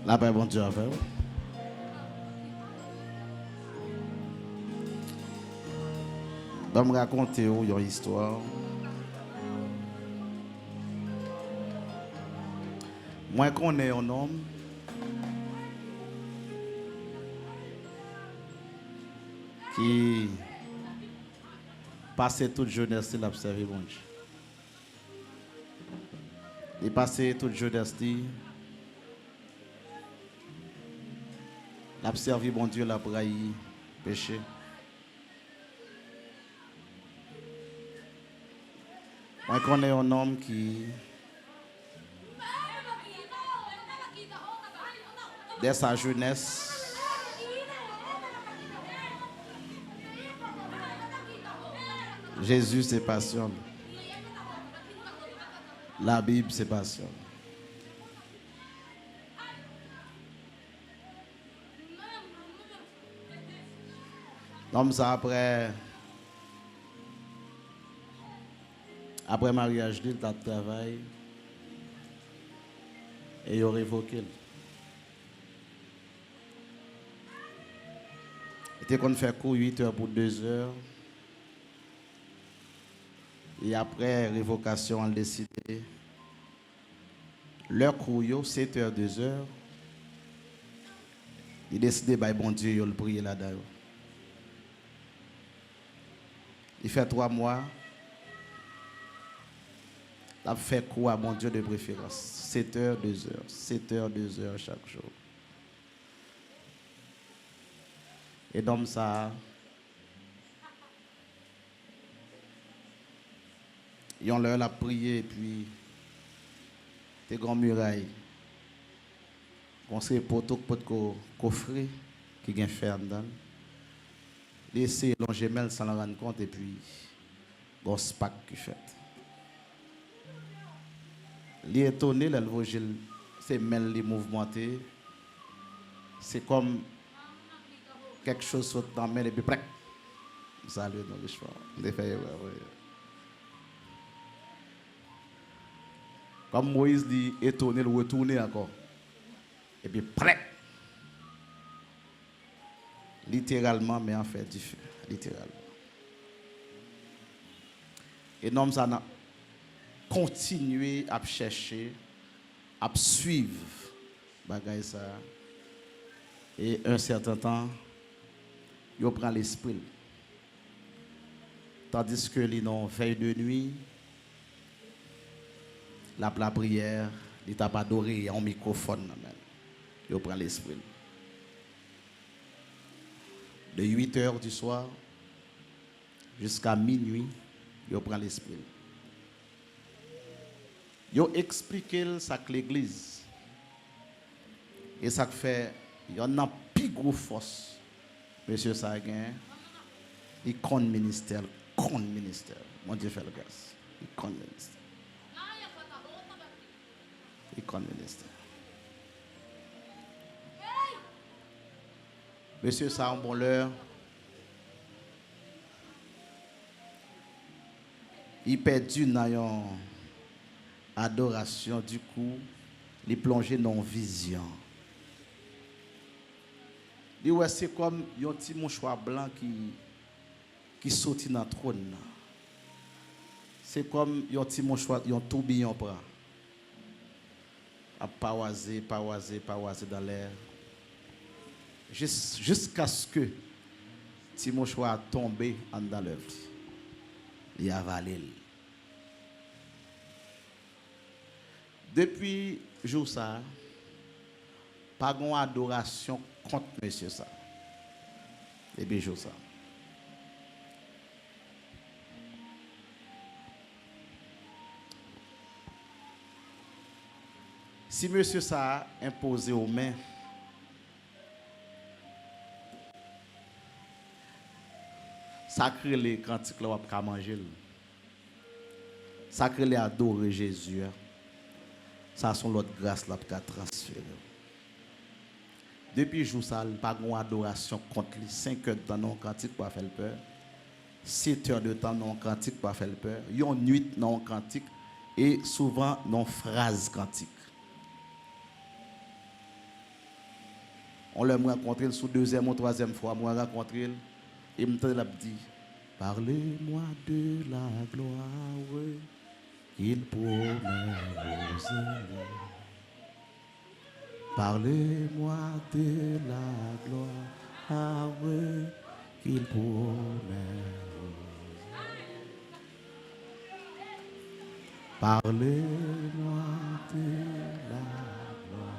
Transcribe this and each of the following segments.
La paix, bon Dieu, avec vous. Je vais me raconter une histoire. Moi, je connais un homme qui passait toute jeunesse à observer bon Dieu. Il passait toute jeunesse à observer bon Dieu, la braille, péché. Moi, je connais un homme qui, dès sa jeunesse, Jésus se passionne. La Bible se passionne. L'homme, ça après mariage, il a travaillé et il a révoqué. Il était qu'on fait cours 8 heures pour 2 heures. Et après révocation, on a décidé. Leur cours, 7 heures, 2 heures. Il a décidé, bah, bon Dieu, il a prié là-dedans. Il fait 3 mois. Il a fait cours à bon Dieu de préférence. 7 heures, 2 heures. 7 heures, 2 heures chaque jour. Et donc ça, ils ont leur la prié et puis des grandes murailles. On sait poteau coffret qui vient faire dedans. Laisser longer mêle sans le rendre compte et puis on spack qui fait. Les étonné le c'est mêle les mouvementés. C'est comme quelque chose saute dans la main et puis prêt. Ça lui donne le choix. Comme Moïse dit étonné, le retourner encore. Et puis prêt. Littéralement, mais en fait du feu. Littéralement. Et nous avons continué à chercher, à suivre bagay ça. Et un certain temps, il prend l'esprit. Tandis que les non veille de nuit, la prière, il t'a pas adoré en microphone. Il prend l'esprit. De 8 heures du soir jusqu'à minuit, il prend l'esprit. Il explique ça que l'église. Et ça fait, il y en a plus gros force. Monsieur Saguin, il compte ministère, Mon Dieu fait le grâce. Il compte ministère. Il compte ministère. Monsieur ça un bon l'heure. Il perdu dans une adoration du coup, il plongé dans une vision. Il ouais c'est comme un petit mouchoir blanc qui saute dans le trône. C'est comme un petit mouchoir, un tourbillon prend. À paroiser dans l'air. Jusqu'à ce que petit mouchoir tombe dans l'œuvre. Il a avalé. Depuis jour ça, pas de adoration contre monsieur ça. Depuis jour ça. Si monsieur ça a imposé aux mains, sacré les cantiques là à manger. Sacré les adorer Jésus. Ça sont l'autre grâce là pour transférer. Depuis jour ça, pas de adoration contre les 5 heures dans nos cantiques pour faire peur. 7 heures de temps dans nos cantiques pour faire peur. Une nuit dans nos cantiques et souvent dans phrases cantiques. On l'a rencontré sous deuxième ou troisième fois, moi rencontré et me dit parlez-moi de la gloire qu'il promet aux élus. Parlez-moi de la gloire qu'il promet aux élus. Parlez-moi de la gloire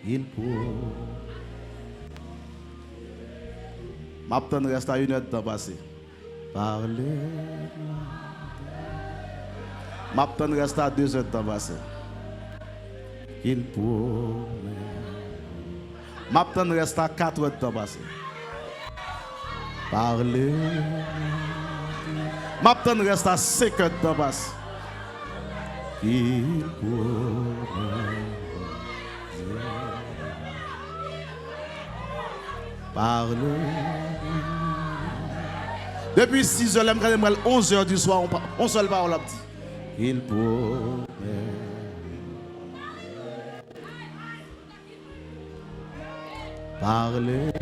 qu'il promet. M'attendre reste à 1 heure de temps passé. Parlez-moi. M'attendre reste à 2 heures de temps passé. Il promet. M'attendre reste à 4 heures de temps passé. Parlez-moi. M'attendre reste à 5 heures de temps passé. Il promet. Parlez-moi. Depuis 6 heures, 11 heures du soir, on seul parole a dit. Il promet. Parlez-moi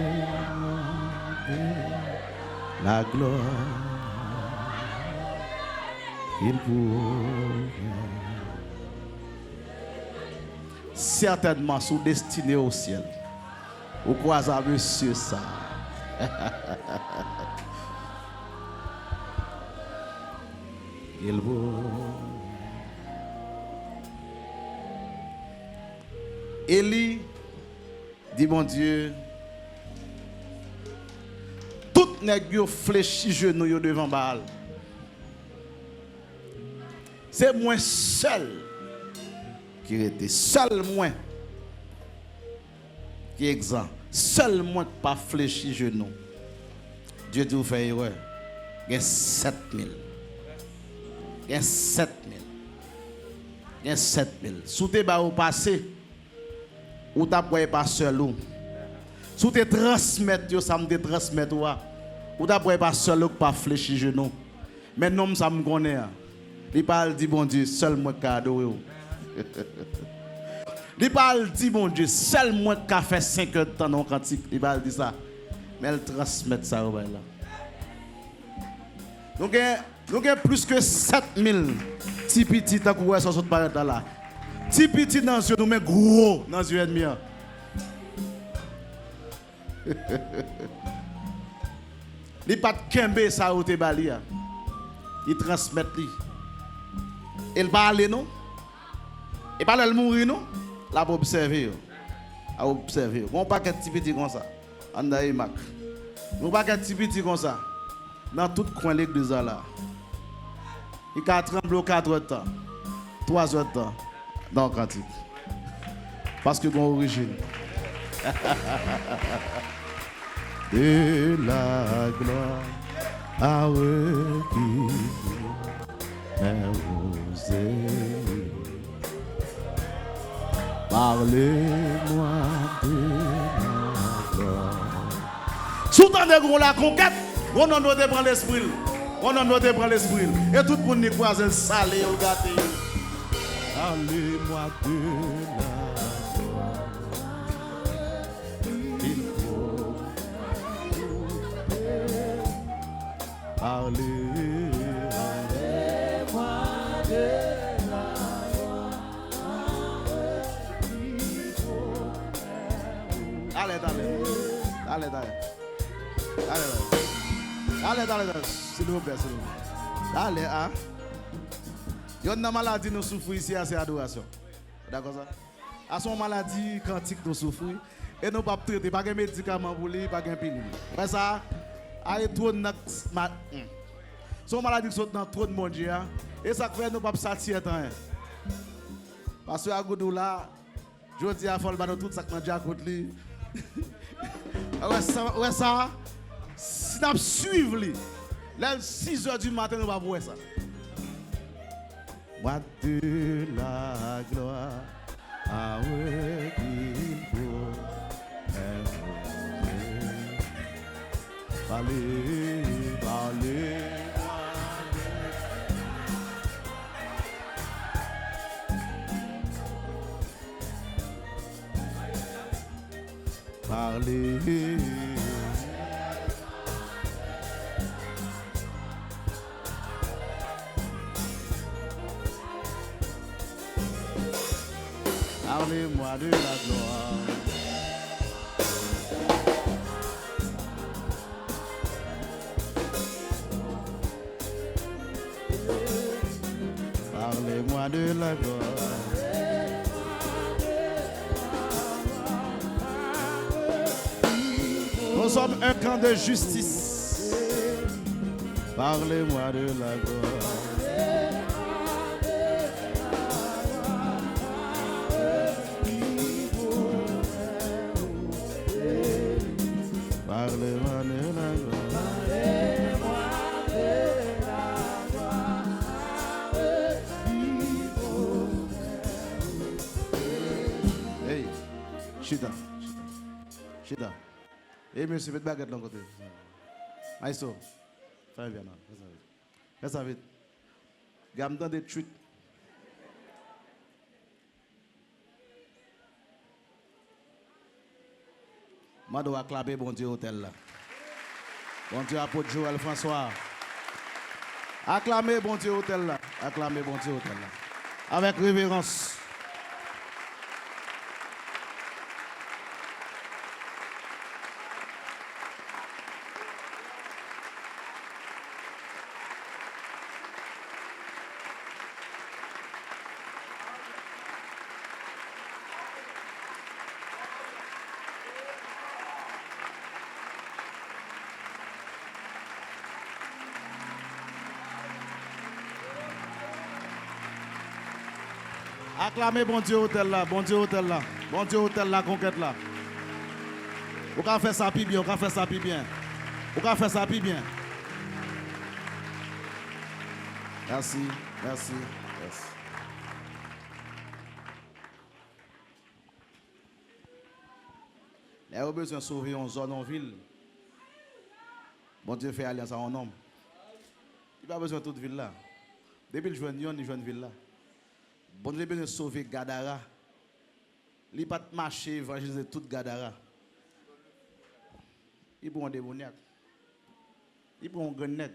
de la gloire. Il promet. Certainement sous destiné au ciel. Ou quoi ça, monsieur ça? Il Élie dit mon Dieu, tout nèg yo fléchi genou yo devant Baal. C'est moi seul qui était seul moi qui est exempt. Seul moi qui pas fléchi genou. Dieu dit vous faites erreur. Il y a 7000. Il y a 7000. Il y a 7000. Sous tes bas au passé, ou t'as pas pasteur ou. Sous tes transmettre, ça me transmettre ou t'as pas pasteur ou pas fléchi genou. Mais non, ça me connaît. Il parle dit bon Dieu, seul moi qui adore. Il parle dit bon Dieu, seul moi qui a fait 5 heures de temps dans le cantique. Il parle dit ça. Mais elle transmet ça là. Donc il y a plus que 7000 petits petits qui ont sur cette parole là. Petits petits dans les yeux, nous mais gros dans les yeux ennemis. Il pas de kembe ça ou te bali. Il transmet lui. Il va aller non. Il pas le mourir non. Là pour observer. À observer. Bon pas de petits petits comme ça. Anda Mac. Nous pas de petits petits comme ça. Dans tout coin l'église là. Il a tremblé 4 heures de temps. 3 heures de temps. Dans le cantique. Parce que bon origine. De la gloire à eux qui osé. Parlez-moi de la gloire. Sous-tendez-vous la conquête. On en doit prendre l'esprit. On en doit prendre l'esprit. Et tout le monde est croisé, salé, gâté. Parlez-moi de la gloire. Il faut parler. Parlez-moi de la gloire. Allez, allez, allez, allez, s'il vous plaît, s'il vous plaît. Allez, hein. Il y a une maladie nous souffrons ici à cette adoration. D'accord ça? À son maladie quantique nous souffrons et nous pas traiter pas de médicaments pour lui, pas de pilule. Ouais ça, allez trop dans son maladie qui saute dans trop de monde et ça fait nous pas satisfaire tant. Parce que à Goudou là, je dis à Folba tout ça que déjà contre lui. Ouais ça, si nous suivons lui, là 6 heures du matin nous va voir ça. Moi de la gloire à eux qu'il faut parler, parler. parler. Parlez-moi de la gloire. Parlez-moi de la gloire. Nous sommes un camp de justice. Parlez-moi de la gloire. Parlez-moi de la gloire. Hey, Chida. Chida. Hey, monsieur, faites baguette de l'autre côté. Maïso, fais bien. Fais ça vite. Gamme dans des trucs. Je dois acclamer bon Dieu hôtel là. Bon Dieu apôtre Joël François. Acclamez bon Dieu hôtel là. Acclamez bon Dieu hôtel là. Avec révérence. Acclamez bon Dieu hôtel là, bon Dieu hôtel là, bon Dieu hôtel là, conquête là. Vous pouvez faire ça plus bien, vous pouvez faire ça plus bien. Vous pouvez faire ça plus bien. Merci, merci, merci. Il y a besoin de sauver une zone en ville. Bon Dieu fait alliance à un homme. Il n'a pas besoin de toute ville là. Depuis le jeune, il joue une ville là. Bon Dieu a besoin de sauver Gadara. Il n'a pas de marché évangéliser toute Gadara. Il prend un démoniaque. Il prend un grenade.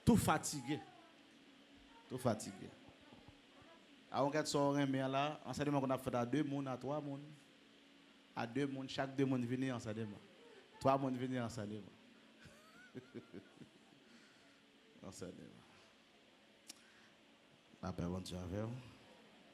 Tout fatigué. Tout fatigué. Alors, on regarde son remet là. Enseignement qu'on a fait à 2 personnes, à 3 personnes. À 2 personnes, chaque 2 personnes viennent enseignement. 3 personnes viennent enseignement. Enseignement. Après, bon Dieu avec vous.